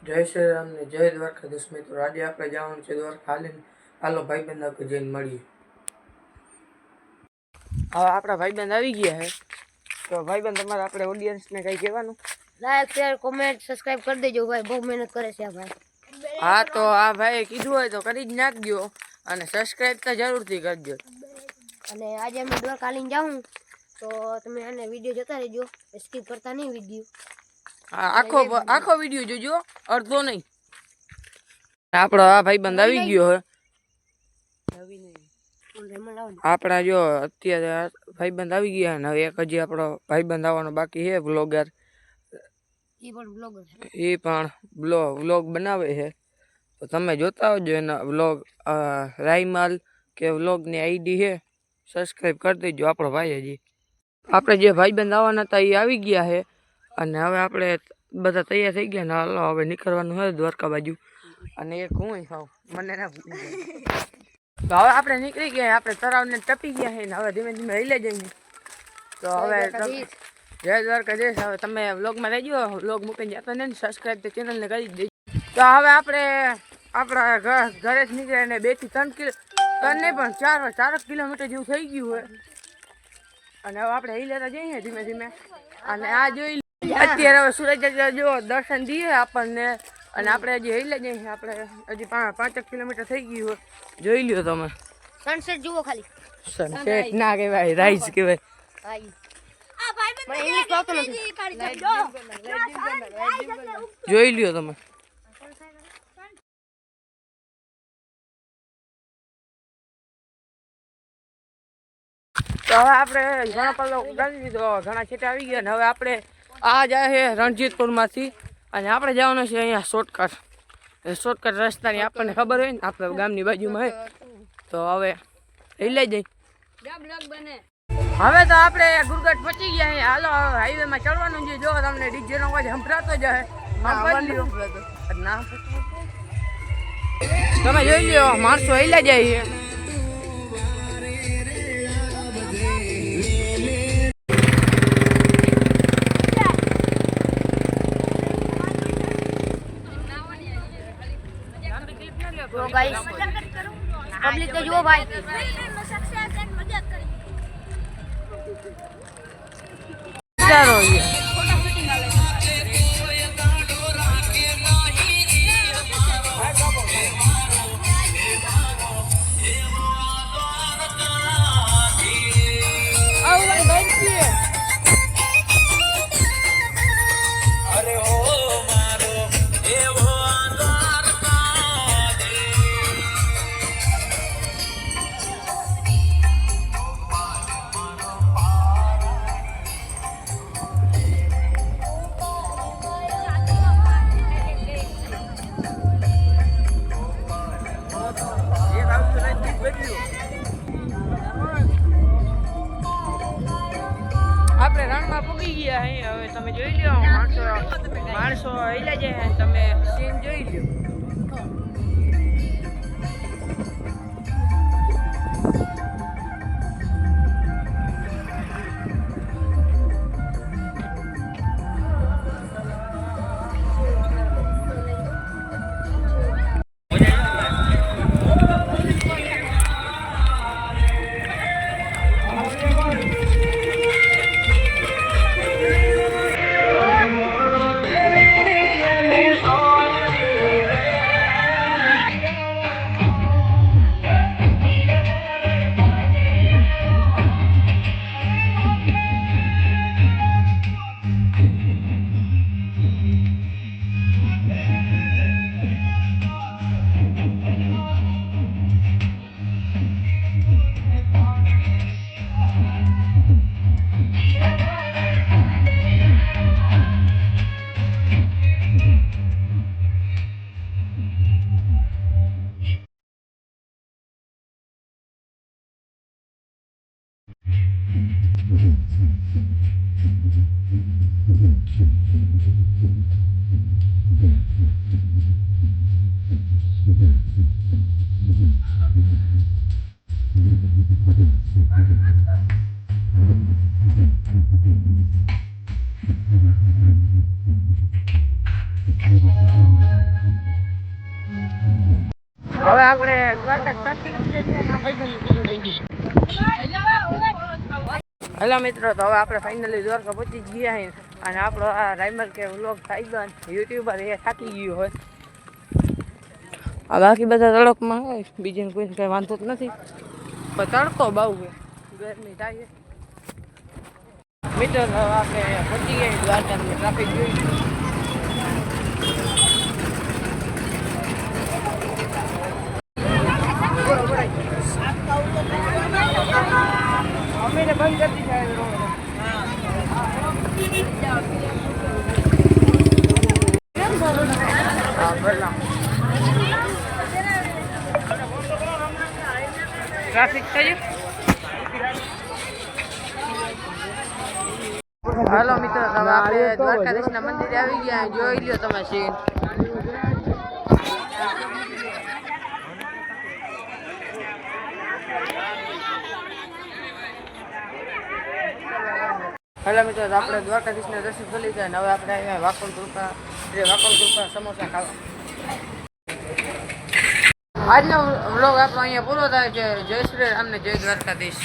જય શ્રી રામ ને જય દ્વારકાધીશ મિત્રો. આજે આપણે જવાનું છે દ્વારકા. હાલો ભાઈબંધ આપણે જઈને મળીએ. હવે આપણા ભાઈબંધ આવી ગયા છે. તો ભાઈબંધ તમારે આપણે ઓડિયન્સને કંઈ કહેવાનું? લાઈક શેર કોમેન્ટ સબસ્ક્રાઇબ કરી દેજો ભાઈ, બહુ મહેનત કરે છે આ ભાઈ. હા તો આ ભાઈએ કીધું હોય તો કરી જ નાખજો અને સબસ્ક્રાઇબ તો જરૂરથી કરજો. અને આજે અમે દ્વારકા લઈને જાઉં તો તમે આને વિડીયો જોતા રહેજો, સ્કીપ કરતા નહીં વિડીયો. આખો વિડીયો જોજો, અડધો નહીં. આપણો આ ભાઈબંધ આવી ગયો હે. આપણા જો અત્યારે ભાઈબંધ આવી ગયા ને હવે એક હજી આપણો ભાઈબંધ આવવાનો બાકી છે, વ્લોગર. એ પણ વ્લોગ બનાવે છે, તો તમે જોતા હોજો એના વ્લોગ. રાઈમાલ કે વ્લોગની આઈડી છે, સબસ્ક્રાઈબ કરી દેજો. આપણો ભાઈ હજી આપણે જે ભાઈબંધ આવવાના હતા એ આવી ગયા છે. અને હવે આપણે બધા તૈયાર થઈ ગયા ને હાલો હવે નીકળવાનું હોય દ્વારકા બાજુ. અને એક હું ખાવ મને ના તો હવે આપણે નીકળી ગયા, આપણે તળાવને ટપી ગયા છે ને હવે ધીમે ધીમે हिले જઈએ. તો હવે જય દ્વારકાધીશ. હવે તમે વ્લોગમાં રહેજો, વ્લોગ મૂકીને જતા ને સબસ્ક્રાઈબ તો ચેનલને કરી દેજો. તો હવે આપણે આપણા ઘરે જ નીકળે ને 2 થી 3 નહીં પણ 4 કિલોમીટર જેવું થઈ ગયું હોય. અને હવે આપણે હિલેતા જઈએ ધીમે ધીમે. અને આ જોઈ અત્યારે હવે સુરજ જો દર્શન દઈએ આપણને. અને આપણે હજી हिले જઈએ, આપણે હજી 5 કિલોમીટર થઈ ગયું હોય. જોઈ લ્યો તમે સનસેટ જુઓ ખાલી. સનસેટ ના કહેવાય, રાઈઝ કહેવાય. જોઈ લ્યો તમે. તો હવે આપણે ઘણા પલ્લો ઉડાડી દીધો, ઘણા છેટા આવી ગયા. ને હવે આપણે આ જાય છે રણજીતપુરમાંથી અને આપણે જવાનું છે અહીંયા શોર્ટકટ રસ્તાની આપણને ખબર હોય ને, આપણે ગામની બાજુમાં હોય. તો હવે લઈ જઈ. હવે તો આપણે ગુરગટ પહોંચી ગયા છે. હાલો હવે હાઈવેમાં ચડવાનું છે. જો તમને ડીજે નો અવાજ સંભળાતો જાય. તમે જોઈ લો માણસો હિલા જાય છે. તો ગાઈસ પબ્લિક તો જુઓ ભાઈ. ચાલો આપણે રણમાં પૂગી ગયા અહીં. હવે તમે જોઈ લો માણસો હિલા જાય. તમે સીન જોઈ લો. હવે આપણે હેલો મિત્રો, તો હવે આપણે ફાઇનલી દ્વારકા પહોંચી જ ગયા છીએ અને આપણો આ રાયમલ કે વ્લોગ થાય ગયો યુટ્યુબર એ થાકી ગયું હોય. આ બાકી બધા તડકમાં હોય, બીજીને કોઈને કંઈ વાંધો જ નથી, પણ તડકો બહુ છે, ગરમી થાય છે. મિત્રો હવે આપણે પહોંચી ગયા દ્વારકા, ટ્રાફિક જોઈ. અમીને બંધ કરી દીધા. હા ભલા ટ્રાફિક થયું. હાલો મિત્રો, હવે આપણે દ્વારકાધીશના મંદિરે આવી ગયા, જોઈ લ્યો તમે સીન. હેલો મિત્રો, આપણે દ્વારકાધીશના દર્શન કરી લીધા અને હવે આપણે અહીંયા વાકણ કૃપા સમોસા ખાવા. આજનો વ્લોગ આપણો અહીંયા પૂરો થાય છે. જય શ્રી રામ ને જય દ્વારકાધીશ.